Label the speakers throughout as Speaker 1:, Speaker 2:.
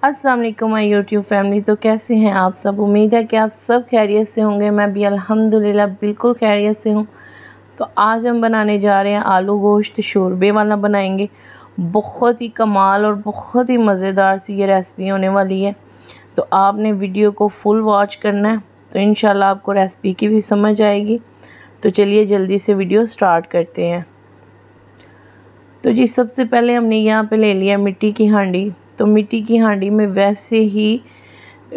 Speaker 1: अस्सलाम वालेकुम my YouTube family. तो कैसे हैं आप सब? उम्मीद है कि आप सब खैरियत से होंगे। मैं भी अल्हम्दुलिल्लाह बिल्कुल खैरियत से हूँ। तो आज हम बनाने जा रहे हैं आलू गोश्त शोरबे वाला बनाएंगे। बहुत ही कमाल और बहुत ही मज़ेदार सी ये रेसिपी होने वाली है। तो आपने वीडियो को फुल वॉच करना है, तो इंशाल्लाह आपको रेसिपी की भी समझ आएगी। तो चलिए जल्दी से वीडियो स्टार्ट करते हैं। तो जी सबसे पहले हमने यहाँ पे ले लिया मिट्टी की हांडी। तो मिट्टी की हांडी में वैसे ही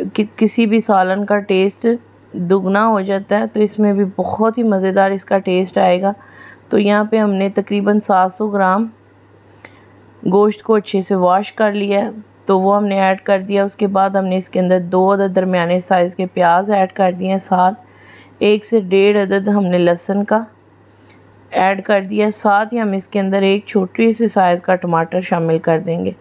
Speaker 1: किसी भी सालन का टेस्ट दुगना हो जाता है, तो इसमें भी बहुत ही मज़ेदार इसका टेस्ट आएगा। तो यहाँ पे हमने तकरीबन 700 ग्राम गोश्त को अच्छे से वॉश कर लिया है, तो वो हमने ऐड कर दिया। उसके बाद हमने इसके अंदर 2 अदद दरमियाने साइज़ के प्याज ऐड कर दिए हैं, साथ 1 से 1.5 अदद हमने लहसुन का ऐड कर दिया। साथ ही हम इसके अंदर एक छोटी सी साइज़ का टमाटर शामिल कर देंगे।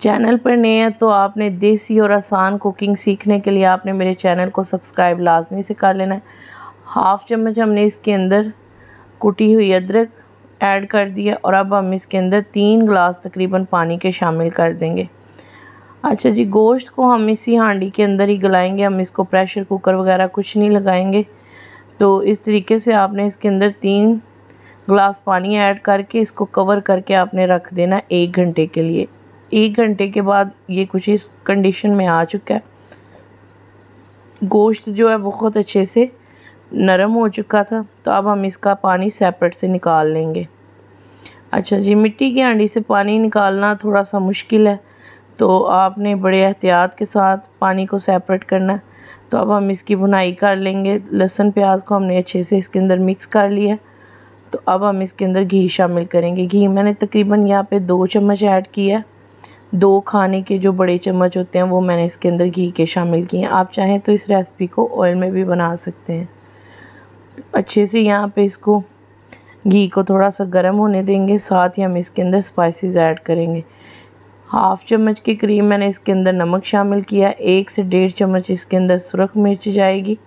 Speaker 1: चैनल पर नए हैं तो आपने देसी और आसान कुकिंग सीखने के लिए आपने मेरे चैनल को सब्सक्राइब लाजमी से कर लेना है। हाफ़ चम्मच हमने इसके अंदर कुटी हुई अदरक ऐड कर दिया और अब हम इसके अंदर 3 गिलास तकरीबन पानी के शामिल कर देंगे। अच्छा जी, गोश्त को हम इसी हांडी के अंदर ही गलाएंगे, हम इसको प्रेशर कुकर वगैरह कुछ नहीं लगाएंगे। तो इस तरीके से आपने इसके अंदर 3 गिलास पानी ऐड करके इसको कवर करके आपने रख देना 1 घंटे के लिए। 1 घंटे के बाद ये कुछ इस कंडीशन में आ चुका है। गोश्त जो है बहुत अच्छे से नरम हो चुका था, तो अब हम इसका पानी सेपरेट से निकाल लेंगे। अच्छा जी, मिट्टी की हांडी से पानी निकालना थोड़ा सा मुश्किल है, तो आपने बड़े एहतियात के साथ पानी को सेपरेट करना है। तो अब हम इसकी भुनाई कर लेंगे। लहसुन प्याज को हमने अच्छे से इसके अंदर मिक्स कर लिया। तो अब हम इसके अंदर घी शामिल करेंगे। घी मैंने तकरीबन यहाँ पे 2 चम्मच ऐड किया है। 2 खाने के जो बड़े चम्मच होते हैं वो मैंने इसके अंदर घी के शामिल किए हैं। आप चाहें तो इस रेसिपी को ऑयल में भी बना सकते हैं। तो अच्छे से यहाँ पे इसको घी को थोड़ा सा गर्म होने देंगे। साथ ही हम इसके अंदर स्पाइसेस ऐड करेंगे। हाफ़ चम्मच के करीब मैंने इसके अंदर नमक शामिल किया। 1 से 1.5 चम्मच इसके अंदर सुरख मिर्च जाएगी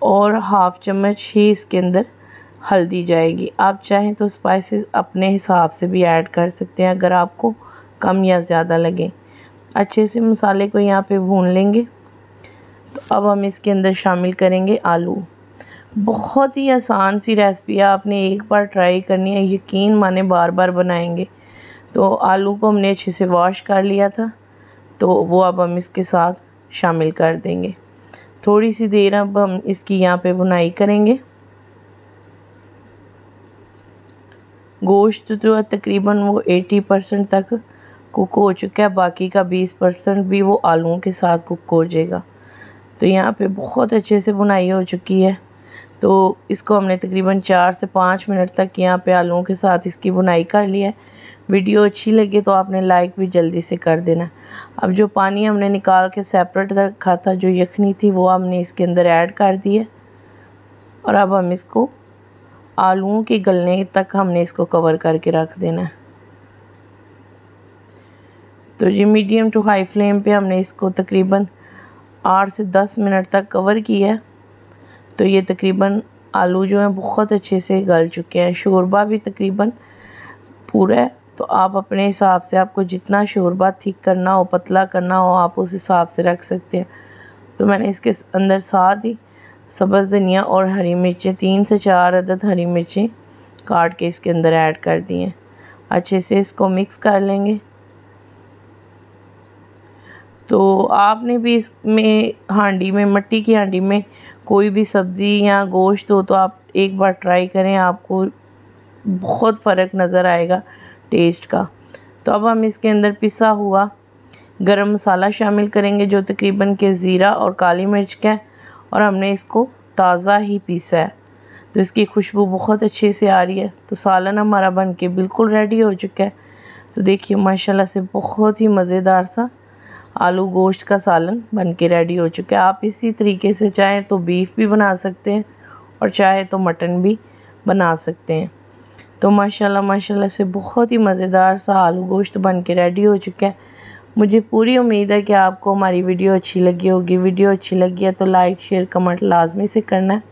Speaker 1: और हाफ़ चम्मच ही इसके अंदर हल्दी जाएगी। आप चाहें तो स्पाइसेस अपने हिसाब से भी ऐड कर सकते हैं अगर आपको कम या ज़्यादा लगे। अच्छे से मसाले को यहाँ पे भून लेंगे। तो अब हम इसके अंदर शामिल करेंगे आलू। बहुत ही आसान सी रेसिपी है, आपने एक बार ट्राई करनी है, यकीन माने बार बार बनाएंगे। तो आलू को हमने अच्छे से वॉश कर लिया था, तो वो अब हम इसके साथ शामिल कर देंगे। थोड़ी सी देर अब हम इसकी यहाँ पे भुनाई करेंगे। गोश्त जो है तकरीबन वो 80% तक कुक हो चुका है, बाकी का 20% भी वो आलूओं के साथ कुक हो जाएगा। तो यहाँ पे बहुत अच्छे से भुनाई हो चुकी है। तो इसको हमने तकरीबन 4 से 5 मिनट तक यहाँ पे आलूओं के साथ इसकी भुनाई कर लिया है। वीडियो अच्छी लगी तो आपने लाइक भी जल्दी से कर देना। अब जो पानी हमने निकाल के सेपरेट रखा था, जो यखनी थी, वो हमने इसके अंदर ऐड कर दी है और अब हम इसको आलूओं के गलने तक हमने इसको कवर करके रख देना है। तो जी मीडियम टू हाई फ्लेम पे हमने इसको तकरीबन 8 से 10 मिनट तक कवर किया है। तो ये तकरीबन आलू जो हैं बहुत अच्छे से गल चुके हैं। शोरबा भी तकरीबन पूरा है, तो आप अपने हिसाब से, आपको जितना शोरबा थिक करना हो, पतला करना हो, आप उस हिसाब से रख सकते हैं। तो मैंने इसके अंदर साथ ही सब्ज़ धनिया और हरी मिर्चें 3 से 4 अदद हरी मिर्चें काट के इसके अंदर ऐड कर दी हैं। अच्छे से इसको मिक्स कर लेंगे। तो आपने भी इसमें हांडी में, मिट्टी की हांडी में कोई भी सब्ज़ी या गोश्त हो तो आप एक बार ट्राई करें, आपको बहुत फ़र्क नज़र आएगा टेस्ट का। तो अब हम इसके अंदर पिसा हुआ गरम मसाला शामिल करेंगे, जो तकरीबन के ज़ीरा और काली मिर्च का है, और हमने इसको ताज़ा ही पीसा है। तो इसकी खुशबू बहुत अच्छे से आ रही है। तो सालन हमारा बन के बिल्कुल रेडी हो चुका है। तो देखिए माशाल्लाह से बहुत ही मज़ेदार सा आलू गोश्त का सालन बन के रेडी हो चुका है। आप इसी तरीके से चाहें तो बीफ भी बना सकते हैं और चाहे तो मटन भी बना सकते हैं। तो माशाल्लाह से बहुत ही मज़ेदार सा आलू गोश्त बन के रेडी हो चुका है। मुझे पूरी उम्मीद है कि आपको हमारी वीडियो अच्छी लगी होगी। वीडियो अच्छी लगी है तो लाइक शेयर कमेंट लाजमी से करना है।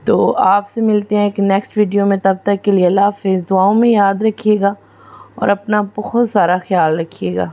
Speaker 1: तो आपसे मिलते हैं एक नेक्स्ट वीडियो में, तब तक के लिए अल्लाह हाफ़िज़। दुआओं में याद रखिएगा और अपना बहुत सारा ख्याल रखिएगा।